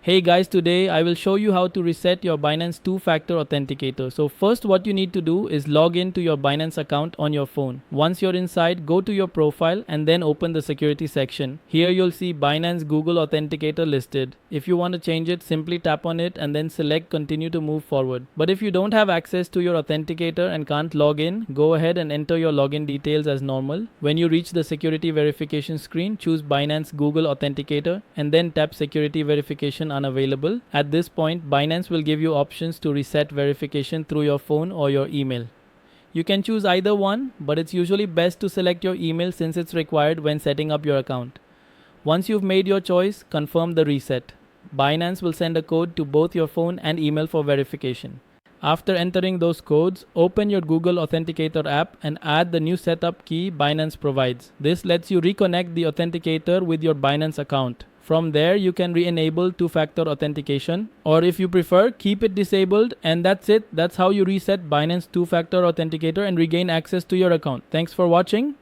Hey guys, today I will show you how to reset your Binance two-factor authenticator. So first what you need to do is log in to your Binance account on your phone. Once you're inside, go to your profile and then open the security section. Here you'll see Binance Google Authenticator listed. If you want to change it, simply tap on it and then select continue to move forward. But if you don't have access to your authenticator and can't log in, go ahead and enter your login details as normal. When you reach the security verification screen, choose Binance Google Authenticator and then tap security verification unavailable. At this point, Binance will give you options to reset verification through your phone or your email. You can choose either one, but it's usually best to select your email since it's required when setting up your account. Once you've made your choice, confirm the reset. Binance will send a code to both your phone and email for verification. After entering those codes, open your Google Authenticator app and add the new setup key Binance provides. This lets you reconnect the authenticator with your Binance account. From there, you can re-enable two-factor authentication, or if you prefer, keep it disabled, and that's it. That's how you reset Binance two-factor authenticator and regain access to your account. Thanks for watching.